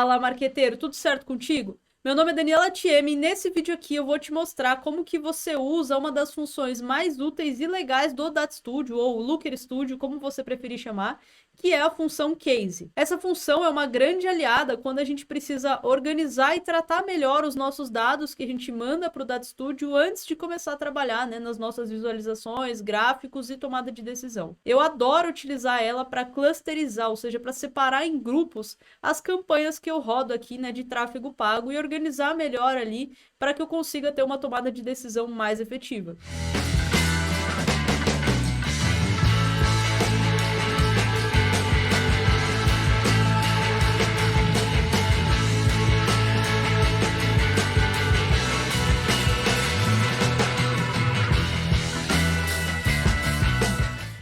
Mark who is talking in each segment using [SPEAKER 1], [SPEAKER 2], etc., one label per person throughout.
[SPEAKER 1] Fala, marqueteiro, tudo certo contigo? Meu nome é Daniela Thieme e nesse vídeo aqui eu vou te mostrar como que você usa uma das funções mais úteis e legais do DataStudio, ou Looker Studio, como você preferir chamar, que é a função Case. Essa função é uma grande aliada quando a gente precisa organizar e tratar melhor os nossos dados que a gente manda para o DataStudio antes de começar a trabalhar, né, nas nossas visualizações, gráficos e tomada de decisão. Eu adoro utilizar ela para clusterizar, ou seja, para separar em grupos as campanhas que eu rodo aqui, né, de tráfego pago e organizar melhor ali para que eu consiga ter uma tomada de decisão mais efetiva.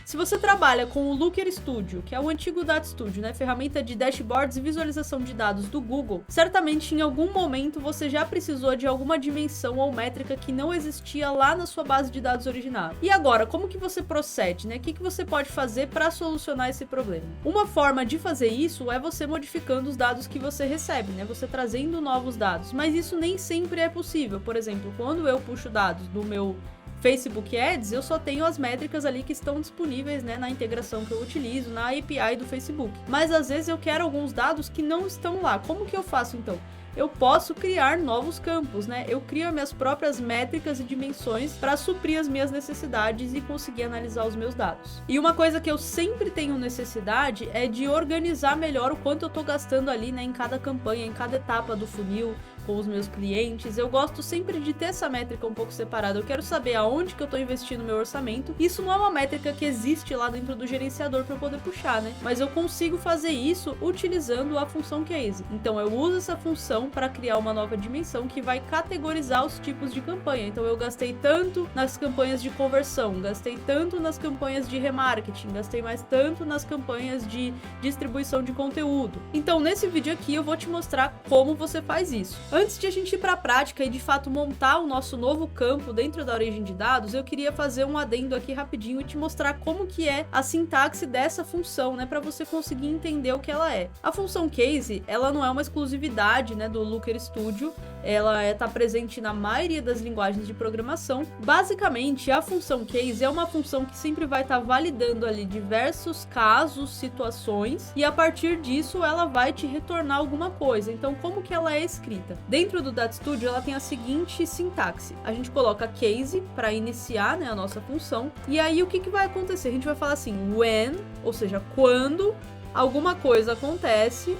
[SPEAKER 1] Se você trabalha com o Looker Studio, que é o antigo DataStudio, né, ferramenta de dashboards e visualização de dados do Google, certamente em algum momento você já precisou de alguma dimensão ou métrica que não existia lá na sua base de dados original. E agora, como que você procede, né? O que você pode fazer para solucionar esse problema? Uma forma de fazer isso é você modificando os dados que você recebe, né? Você trazendo novos dados, mas isso nem sempre é possível. Por exemplo, quando eu puxo dados do meu Facebook Ads, eu só tenho as métricas ali que estão disponíveis, né, na integração que eu utilizo, na API do Facebook. Mas às vezes eu quero alguns dados que não estão lá. Como que eu faço então? Eu posso criar novos campos, né? Eu crio minhas próprias métricas e dimensões para suprir as minhas necessidades e conseguir analisar os meus dados. E uma coisa que eu sempre tenho necessidade é de organizar melhor o quanto eu estou gastando ali, né, em cada campanha, em cada etapa do funil, com os meus clientes. Eu gosto sempre de ter essa métrica um pouco separada. Eu quero saber aonde que eu estou investindo meu orçamento. Isso não é uma métrica que existe lá dentro do gerenciador para eu poder puxar, né? Mas eu consigo fazer isso utilizando a função Case. Então eu uso essa função para criar uma nova dimensão que vai categorizar os tipos de campanha. Então eu gastei tanto nas campanhas de conversão, gastei tanto nas campanhas de remarketing, gastei mais tanto nas campanhas de distribuição de conteúdo. Então nesse vídeo aqui eu vou te mostrar como você faz isso. Antes de a gente ir para a prática e de fato montar o nosso novo campo dentro da origem de dados, eu queria fazer um adendo aqui rapidinho e te mostrar como que é a sintaxe dessa função, né, para você conseguir entender o que ela é. A função Case, ela não é uma exclusividade, né, do Looker Studio, ela está presente na maioria das linguagens de programação. Basicamente, a função Case é uma função que sempre vai estar validando ali diversos casos, situações, e a partir disso ela vai te retornar alguma coisa. Então, como que ela é escrita? Dentro do DataStudio, ela tem a seguinte sintaxe. A gente coloca case para iniciar, né, a nossa função. E aí, o que vai acontecer? A gente vai falar assim, when, ou seja, quando alguma coisa acontece,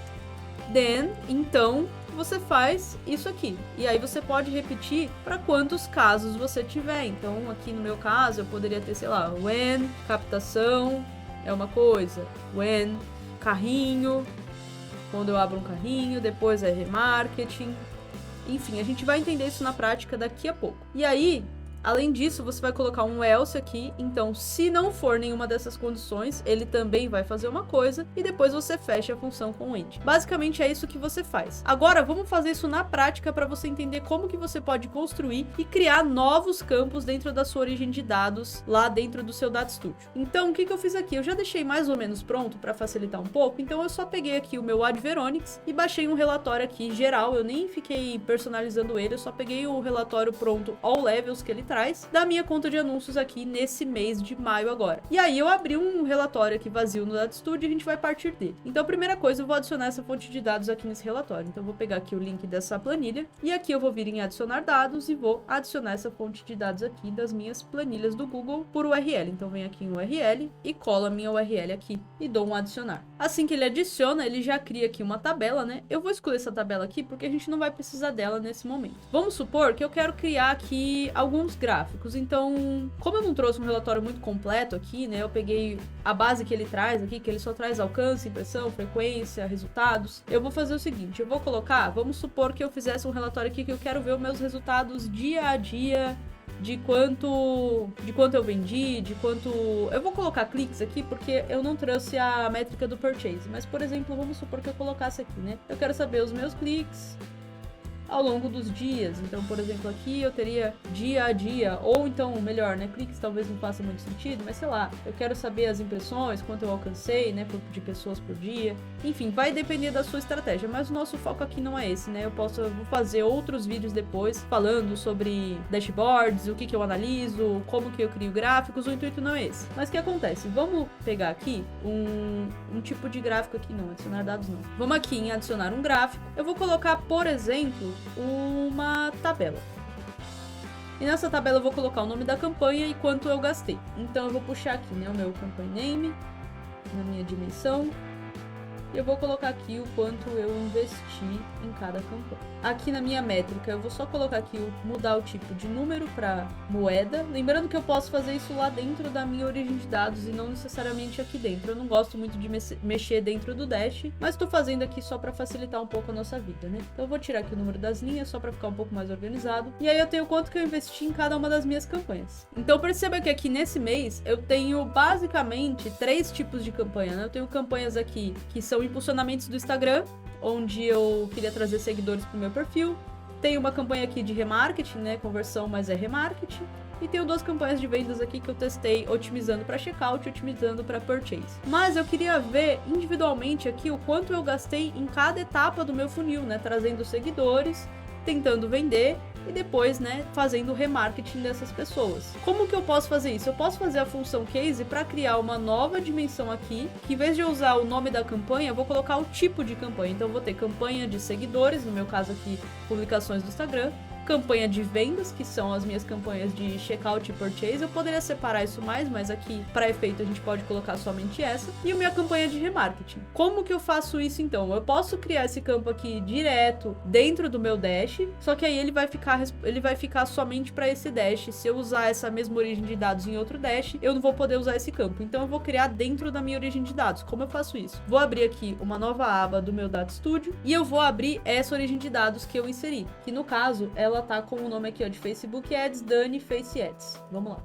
[SPEAKER 1] then, então, você faz isso aqui. E aí você pode repetir para quantos casos você tiver. Então, aqui no meu caso, eu poderia ter, sei lá, when, captação é uma coisa. When, carrinho, quando eu abro um carrinho, depois é remarketing. Enfim, a gente vai entender isso na prática daqui a pouco. E aí, além disso, você vai colocar um else aqui, então se não for nenhuma dessas condições, ele também vai fazer uma coisa e depois você fecha a função com o end. Basicamente é isso que você faz. Agora vamos fazer isso na prática para você entender como que você pode construir e criar novos campos dentro da sua origem de dados lá dentro do seu DataStudio. Então o que eu fiz aqui? Eu já deixei mais ou menos pronto para facilitar um pouco, então eu só peguei aqui o meu Adveronix e baixei um relatório aqui geral, eu nem fiquei personalizando ele, eu só peguei o relatório pronto all levels que ele traz da minha conta de anúncios aqui nesse mês de maio agora. E aí eu abri um relatório aqui vazio no DataStudio e a gente vai partir dele. Então a primeira coisa, eu vou adicionar essa fonte de dados aqui nesse relatório. Então eu vou pegar aqui o link dessa planilha e aqui eu vou vir em adicionar dados e vou adicionar essa fonte de dados aqui das minhas planilhas do Google por URL. Então vem aqui em URL e cola a minha URL aqui e dou um adicionar. Assim que ele adiciona, ele já cria aqui uma tabela, né? Eu vou excluir essa tabela aqui porque a gente não vai precisar dela nesse momento. Vamos supor que eu quero criar aqui alguns gráficos. Então, como eu não trouxe um relatório muito completo aqui, né, eu peguei a base que ele traz aqui, que ele só traz alcance, impressão, frequência, resultados. Eu vou fazer o seguinte, eu vou colocar, vamos supor que eu fizesse um relatório aqui que eu quero ver os meus resultados dia a dia, de quanto eu vendi, de quanto... Eu vou colocar cliques aqui porque eu não trouxe a métrica do purchase, mas, por exemplo, vamos supor que eu colocasse aqui, né, eu quero saber os meus cliques ao longo dos dias. Então, por exemplo, aqui eu teria dia a dia, ou então, melhor, né, cliques talvez não faça muito sentido, mas sei lá, eu quero saber as impressões, quanto eu alcancei, né, de pessoas por dia. Enfim, vai depender da sua estratégia, mas o nosso foco aqui não é esse, né? Eu vou fazer outros vídeos depois falando sobre dashboards, o que eu analiso, como que eu crio gráficos, o intuito não é esse. Mas o que acontece? Vamos pegar aqui um tipo de gráfico aqui, não, adicionar dados não. Vamos aqui em adicionar um gráfico. Eu vou colocar, por exemplo, uma tabela. E nessa tabela eu vou colocar o nome da campanha e quanto eu gastei. Então eu vou puxar aqui, né, o meu campaign name, na minha dimensão. E eu vou colocar aqui o quanto eu investi em cada campanha. Aqui na minha métrica, eu vou só colocar aqui, mudar o tipo de número para moeda. Lembrando que eu posso fazer isso lá dentro da minha origem de dados e não necessariamente aqui dentro. Eu não gosto muito de mexer dentro do Dash, mas estou fazendo aqui só para facilitar um pouco a nossa vida, né? Então eu vou tirar aqui o número das linhas só para ficar um pouco mais organizado. E aí eu tenho quanto que eu investi em cada uma das minhas campanhas. Então perceba que aqui nesse mês eu tenho basicamente 3 tipos de campanha, né? Eu tenho campanhas aqui que são impulsionamentos do Instagram, onde eu queria trazer seguidores para o meu perfil. Tem uma campanha aqui de remarketing, né? Conversão, mas é remarketing. E tenho 2 campanhas de vendas aqui que eu testei otimizando para checkout e otimizando para purchase. Mas eu queria ver individualmente aqui o quanto eu gastei em cada etapa do meu funil, né? Trazendo seguidores, tentando vender e depois, né, fazendo o remarketing dessas pessoas. Como que eu posso fazer isso? Eu posso fazer a função case para criar uma nova dimensão aqui, que em vez de eu usar o nome da campanha, eu vou colocar o tipo de campanha. Então eu vou ter campanha de seguidores, no meu caso aqui, publicações do Instagram, campanha de vendas, que são as minhas campanhas de checkout e purchase. Eu poderia separar isso mais, mas aqui, para efeito, a gente pode colocar somente essa. E a minha campanha de remarketing. Como que eu faço isso, então? Eu posso criar esse campo aqui direto dentro do meu Dash, só que aí ele vai ficar somente para esse Dash. Se eu usar essa mesma origem de dados em outro Dash, eu não vou poder usar esse campo. Então eu vou criar dentro da minha origem de dados. Como eu faço isso? Vou abrir aqui uma nova aba do meu Data Studio e eu vou abrir essa origem de dados que eu inseri, que no caso, ela tá com o nome aqui, ó, de Facebook Ads, Dani Face Ads. Vamos lá.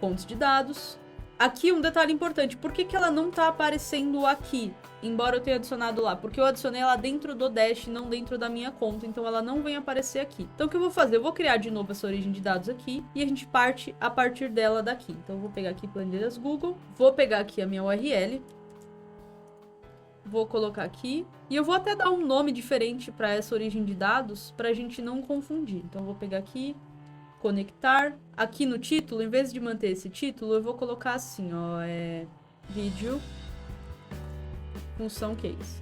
[SPEAKER 1] Fontes de dados. Aqui um detalhe importante, por que ela não tá aparecendo aqui, embora eu tenha adicionado lá? Porque eu adicionei ela dentro do Dash, não dentro da minha conta, então ela não vem aparecer aqui. Então o que eu vou fazer? Eu vou criar de novo essa origem de dados aqui e a gente parte a partir dela daqui. Então eu vou pegar aqui planilhas Google, vou pegar aqui a minha URL, vou colocar aqui e eu vou até dar um nome diferente para essa origem de dados para a gente não confundir. Então eu vou pegar aqui, conectar. Aqui no título, em vez de manter esse título, eu vou colocar assim, ó, vídeo, função case.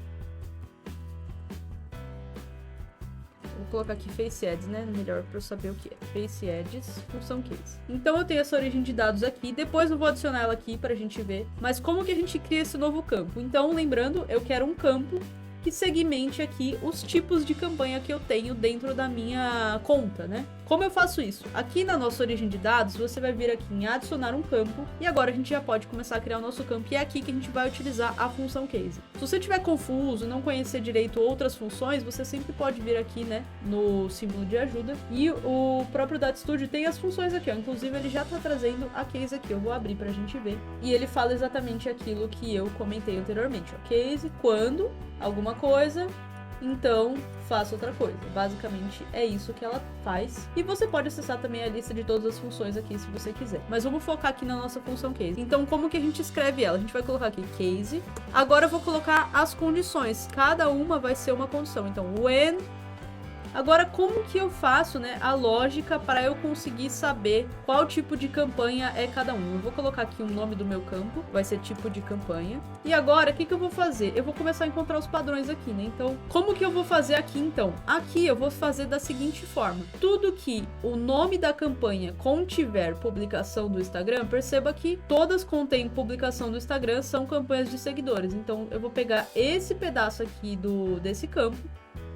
[SPEAKER 1] Vou colocar aqui Face Ads, né? Melhor para eu saber o que é. Face Ads, função case. Então eu tenho essa origem de dados aqui. Depois eu vou adicionar ela aqui para a gente ver. Mas como que a gente cria esse novo campo? Então, lembrando, eu quero um campo que segmente aqui os tipos de campanha que eu tenho dentro da minha conta, né? Como eu faço isso? Aqui na nossa origem de dados, você vai vir aqui em adicionar um campo e agora a gente já pode começar a criar o nosso campo e é aqui que a gente vai utilizar a função case. Se você estiver confuso, não conhecer direito outras funções, você sempre pode vir aqui, né, no símbolo de ajuda e o próprio Data Studio tem as funções aqui, ó. Inclusive ele já tá trazendo a case aqui, eu vou abrir pra gente ver e ele fala exatamente aquilo que eu comentei anteriormente, ó. Case, quando alguma coisa, então faça outra coisa. Basicamente é isso que ela faz. E você pode acessar também a lista de todas as funções aqui se você quiser. Mas vamos focar aqui na nossa função case. Então como que a gente escreve ela? A gente vai colocar aqui case. Agora eu vou colocar as condições. Cada uma vai ser uma condição. Então when. Agora, como que eu faço, né, a lógica para eu conseguir saber qual tipo de campanha é cada um? Eu vou colocar aqui o nome do meu campo, vai ser tipo de campanha. E agora, o que eu vou fazer? Eu vou começar a encontrar os padrões aqui, né? Então, como que eu vou fazer aqui, então? Aqui eu vou fazer da seguinte forma. Tudo que o nome da campanha contiver publicação do Instagram, perceba que todas contêm publicação do Instagram, são campanhas de seguidores. Então, eu vou pegar esse pedaço aqui desse campo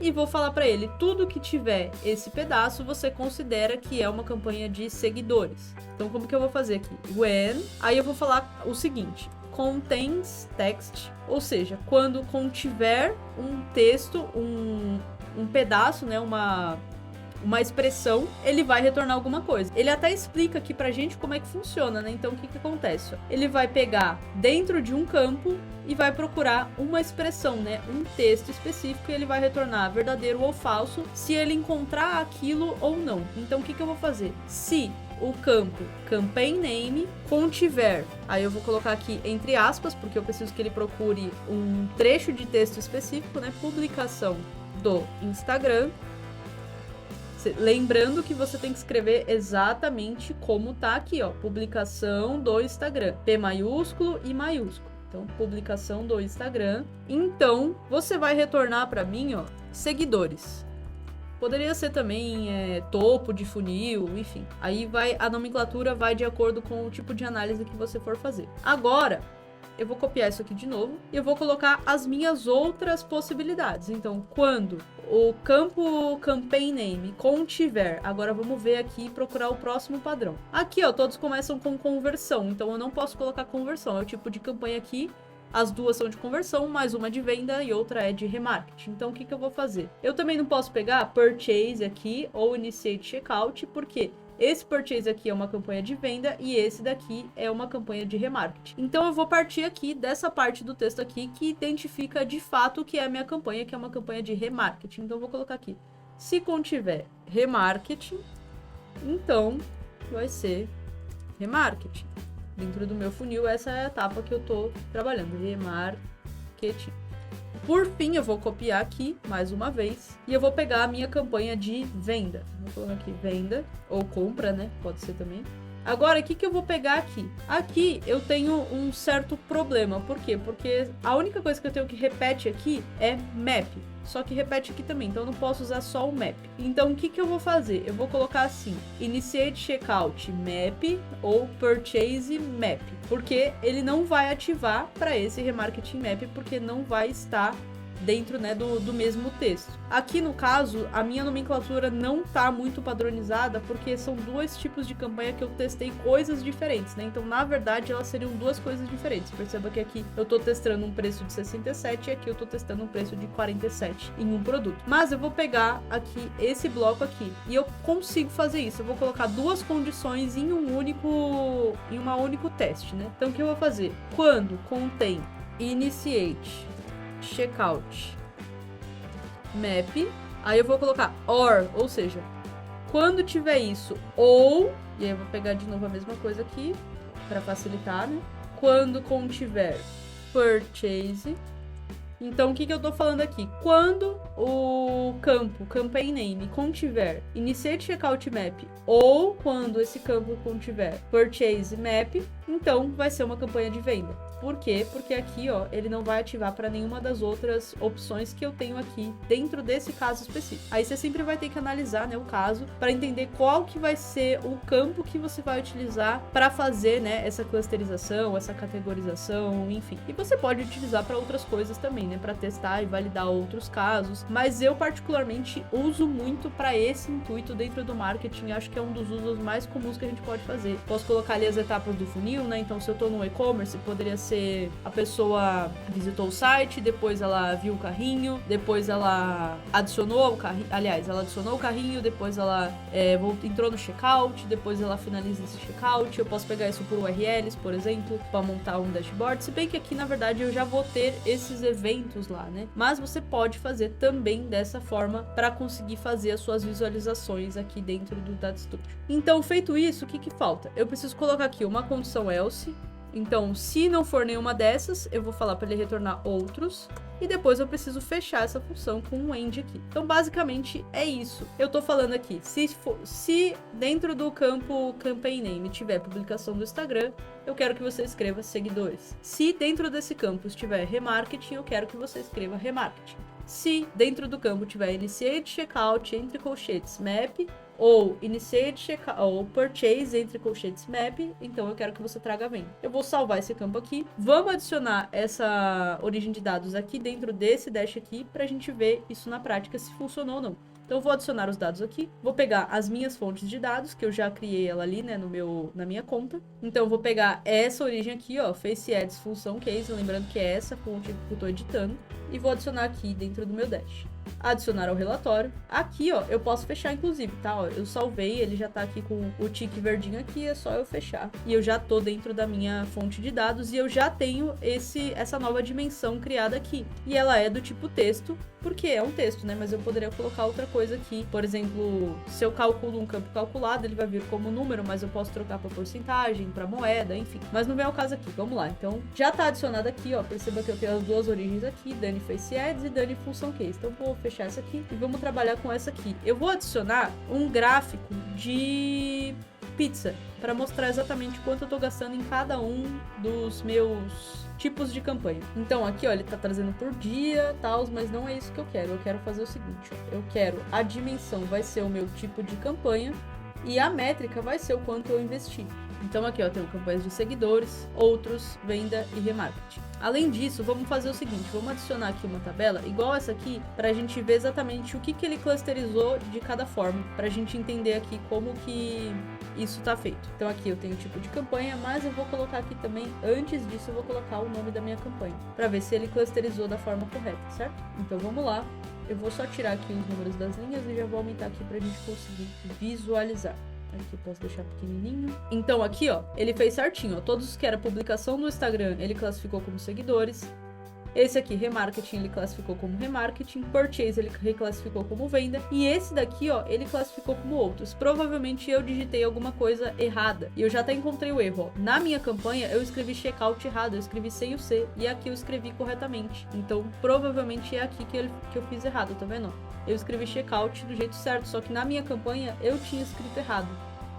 [SPEAKER 1] e vou falar para ele, tudo que tiver esse pedaço, você considera que é uma campanha de seguidores. Então, como que eu vou fazer aqui? When, aí eu vou falar o seguinte, contains text, ou seja, quando contiver um texto, um pedaço, né, uma expressão, ele vai retornar alguma coisa. Ele até explica aqui pra gente como é que funciona, né? Então, o que acontece? Ele vai pegar dentro de um campo e vai procurar uma expressão, né? Um texto específico e ele vai retornar verdadeiro ou falso se ele encontrar aquilo ou não. Então, o que eu vou fazer? Se o campo campaign name contiver, aí eu vou colocar aqui entre aspas, porque eu preciso que ele procure um trecho de texto específico, né? Publicação do Instagram. Lembrando que você tem que escrever exatamente como tá aqui, ó. Publicação do Instagram. P maiúsculo e maiúsculo. Então, publicação do Instagram. Então, você vai retornar para mim, ó, seguidores. Poderia ser também topo de funil, enfim. Aí a nomenclatura vai de acordo com o tipo de análise que você for fazer. Agora, eu vou copiar isso aqui de novo e eu vou colocar as minhas outras possibilidades. Então, quando o campo campaign name contiver, agora vamos ver aqui e procurar o próximo padrão. Aqui, ó, todos começam com conversão, então eu não posso colocar conversão, é o tipo de campanha aqui. As duas são de conversão, mais uma de venda e outra é de remarketing. Então, o que eu vou fazer? Eu também não posso pegar purchase aqui ou initiate checkout, porque esse purchase aqui é uma campanha de venda e esse daqui é uma campanha de remarketing. Então, eu vou partir aqui dessa parte do texto aqui que identifica de fato o que é a minha campanha, que é uma campanha de remarketing. Então, eu vou colocar aqui. Se contiver remarketing, então vai ser remarketing. Dentro do meu funil, essa é a etapa que eu tô trabalhando, remarketing. Por fim, eu vou copiar aqui, mais uma vez, e eu vou pegar a minha campanha de venda. Vou colocar aqui venda, ou compra, né? Pode ser também. Agora, o que eu vou pegar aqui? Aqui eu tenho um certo problema. Por quê? Porque a única coisa que eu tenho que repete aqui é map. Só que repete aqui também, então eu não posso usar só o map. Então, o que eu vou fazer? Eu vou colocar assim, initiate checkout map ou purchase map. Porque ele não vai ativar para esse remarketing map, porque não vai estar dentro, né, do mesmo texto. Aqui, no caso, a minha nomenclatura não tá muito padronizada, porque são dois tipos de campanha que eu testei coisas diferentes, né? Então, na verdade, elas seriam duas coisas diferentes. Perceba que aqui eu tô testando um preço de 67 e aqui eu tô testando um preço de 47 em um produto. Mas eu vou pegar aqui esse bloco aqui e eu consigo fazer isso. Eu vou colocar duas condições em um único teste, né? Então, o que eu vou fazer? Quando contém initiate checkout map, aí eu vou colocar or, ou seja, quando tiver isso, ou, e aí eu vou pegar de novo a mesma coisa aqui para facilitar, né? Quando contiver purchase. Então, o que eu tô falando aqui? Quando o campo campaign name contiver initiate checkout map ou quando esse campo contiver purchase map, então vai ser uma campanha de venda. Por quê? Porque aqui, ó, ele não vai ativar para nenhuma das outras opções que eu tenho aqui dentro desse caso específico. Aí você sempre vai ter que analisar, né, o caso para entender qual que vai ser o campo que você vai utilizar para fazer, né, essa clusterização, essa categorização, enfim. E você pode utilizar para outras coisas também, né, para testar e validar outros casos. Mas eu particularmente uso muito para esse intuito dentro do marketing. Acho que é um dos usos mais comuns que a gente pode fazer. Posso colocar ali as etapas do funil, né? Então, se eu tô no e-commerce, poderia ser a pessoa visitou o site, depois ela viu o carrinho, depois ela adicionou o carrinho, aliás, ela adicionou o carrinho, depois ela entrou no checkout, depois ela finaliza esse checkout. Eu posso pegar isso por URLs, por exemplo, para montar um dashboard, se bem que aqui, na verdade, eu já vou ter esses eventos lá, né? Mas você pode fazer também dessa forma para conseguir fazer as suas visualizações aqui dentro do Data Studio. Então, feito isso, o que falta? Eu preciso colocar aqui uma condição else. Então, se não for nenhuma dessas, eu vou falar para ele retornar outros. E depois eu preciso fechar essa função com um end aqui. Então, basicamente, é isso. Eu tô falando aqui, se dentro do campo campaign name tiver publicação do Instagram, eu quero que você escreva seguidores. Se dentro desse campo estiver remarketing, eu quero que você escreva remarketing. Se dentro do campo tiver initiate checkout entre colchetes map, ou initiate checkout ou purchase entre colchetes map, então eu quero que você traga venda. Eu vou salvar esse campo aqui. Vamos adicionar essa origem de dados aqui dentro desse dash aqui pra gente ver isso na prática se funcionou ou não. Então eu vou adicionar os dados aqui, vou pegar as minhas fontes de dados, que eu já criei ela ali, né, na minha conta. Então eu vou pegar essa origem aqui, ó, face ads função case, lembrando que é essa fonte que eu tô editando, e vou adicionar aqui dentro do meu dash. adicionar ao relatório. Aqui, ó, eu posso fechar, inclusive, tá? Ó, eu salvei, ele já tá aqui com o tique verdinho aqui, é só eu fechar. E eu já tô dentro da minha fonte de dados e eu já tenho essa nova dimensão criada aqui. E ela é do tipo texto, porque é um texto, né? Mas eu poderia colocar outra coisa aqui. Por exemplo, se eu calculo um campo calculado, ele vai vir como número, mas eu posso trocar para porcentagem, para moeda, enfim. Mas não vem ao caso aqui. Vamos lá. Então, já tá adicionado aqui, ó. Perceba que eu tenho as duas origens aqui, Dani Face Ads e Dani Função Case. Então, vou fechar essa aqui e vamos trabalhar com essa aqui. Eu vou adicionar um gráfico de pizza para mostrar exatamente quanto eu tô gastando em cada um dos meus tipos de campanha. Então aqui, ó, ele tá trazendo por dia, tal, mas não é isso que eu quero. Eu quero fazer o seguinte, ó. Eu quero a dimensão vai ser o meu tipo de campanha e a métrica vai ser o quanto eu investi. Então aqui, ó, eu tenho campanhas de seguidores, outros, venda e remarketing. Além disso, vamos fazer o seguinte, vamos adicionar aqui uma tabela igual essa aqui, pra gente ver exatamente o que ele clusterizou de cada forma, pra gente entender aqui como que isso tá feito. Então aqui eu tenho o tipo de campanha, mas eu vou colocar aqui também, antes disso eu vou colocar o nome da minha campanha, pra ver se ele clusterizou da forma correta, certo? Então vamos lá, eu vou só tirar aqui os números das linhas e já vou aumentar aqui pra gente conseguir visualizar. Aqui eu posso deixar pequenininho. Então aqui, ó, ele fez certinho, ó. Todos que era publicação no Instagram, ele classificou como seguidores. Esse aqui, remarketing, ele classificou como remarketing. Purchase, ele reclassificou como venda. E esse daqui, ó, ele classificou como outros. Provavelmente eu digitei alguma coisa errada. E eu já até encontrei o erro, ó. Na minha campanha, eu escrevi checkout errado. Eu escrevi sem o C. E aqui eu escrevi corretamente. Então, provavelmente é aqui que eu fiz errado, tá vendo? Eu escrevi checkout do jeito certo. Só que na minha campanha, eu tinha escrito errado.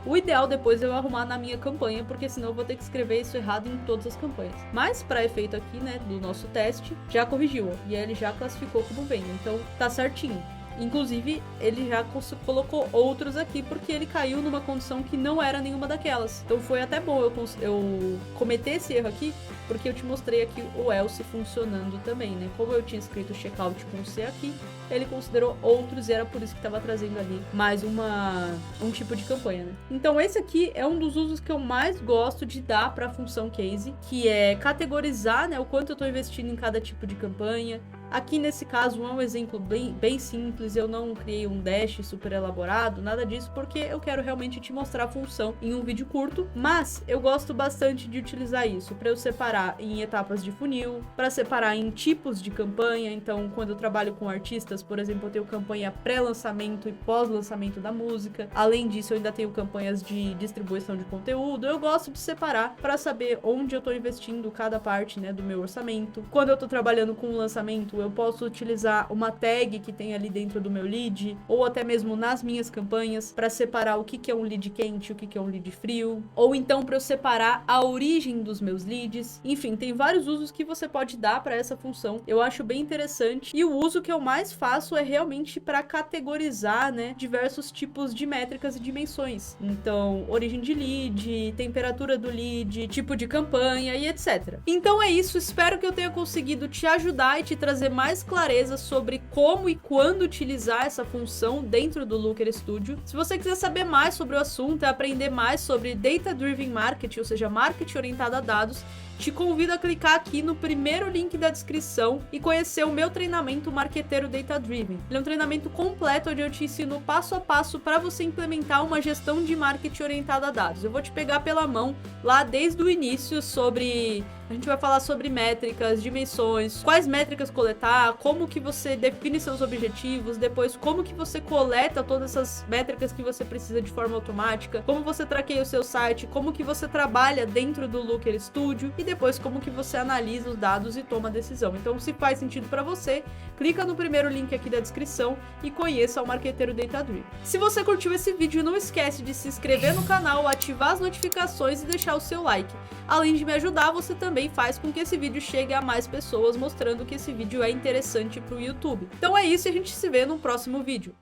[SPEAKER 1] O ideal depois é eu arrumar na minha campanha, porque senão eu vou ter que escrever isso errado em todas as campanhas. Mas para efeito aqui, né, do nosso teste, já corrigiu, ó, e aí ele já classificou como venda, então tá certinho. Inclusive, ele já colocou outros aqui, porque ele caiu numa condição que não era nenhuma daquelas. Então foi até bom eu cometer esse erro aqui, porque eu te mostrei aqui o else funcionando também, né? Como eu tinha escrito checkout com C aqui, ele considerou outros e era por isso que estava trazendo ali mais um tipo de campanha, né? Então esse aqui é um dos usos que eu mais gosto de dar para a função case, que é categorizar, né, o quanto eu estou investindo em cada tipo de campanha. Aqui nesse caso é um exemplo bem simples, eu não criei um dash super elaborado, nada disso, porque eu quero realmente te mostrar a função em um vídeo curto, mas eu gosto bastante de utilizar isso para eu separar em etapas de funil, para separar em tipos de campanha. Então quando eu trabalho com artistas, por exemplo, eu tenho campanha pré-lançamento e pós-lançamento da música. Além disso, eu ainda tenho campanhas de distribuição de conteúdo. Eu gosto de separar para saber onde eu estou investindo cada parte, né, do meu orçamento. Quando eu estou trabalhando com o lançamento, eu posso utilizar uma tag que tem ali dentro do meu lead, ou até mesmo nas minhas campanhas, para separar o que é um lead quente, o que é um lead frio, ou então para eu separar a origem dos meus leads. Enfim, tem vários usos que você pode dar para essa função. Eu acho bem interessante. E o uso que eu mais faço é realmente para categorizar, né, diversos tipos de métricas e dimensões. Então, origem de lead, temperatura do lead, tipo de campanha e etc. Então é isso, espero que eu tenha conseguido te ajudar e te trazer mais clareza sobre como e quando utilizar essa função dentro do Looker Studio. Se você quiser saber mais sobre o assunto e aprender mais sobre Data Driven Marketing, ou seja, marketing orientado a dados, te convido a clicar aqui no primeiro link da descrição e conhecer o meu treinamento Marqueteiro Data Driven. Ele é um treinamento completo onde eu te ensino passo a passo para você implementar uma gestão de marketing orientada a dados. Eu vou te pegar pela mão lá desde o início sobre... A gente vai falar sobre métricas, dimensões, quais métricas coletar, como que você define seus objetivos, depois como que você coleta todas essas métricas que você precisa de forma automática, como você traqueia o seu site, como que você trabalha dentro do Looker Studio e depois como que você analisa os dados e toma a decisão. Então, se faz sentido para você, clica no primeiro link aqui da descrição e conheça o Marqueteiro Data Driven. Se você curtiu esse vídeo, não esquece de se inscrever no canal, ativar as notificações e deixar o seu like. Além de me ajudar, você também faz com que esse vídeo chegue a mais pessoas, mostrando que esse vídeo é interessante para o YouTube. Então é isso e a gente se vê no próximo vídeo.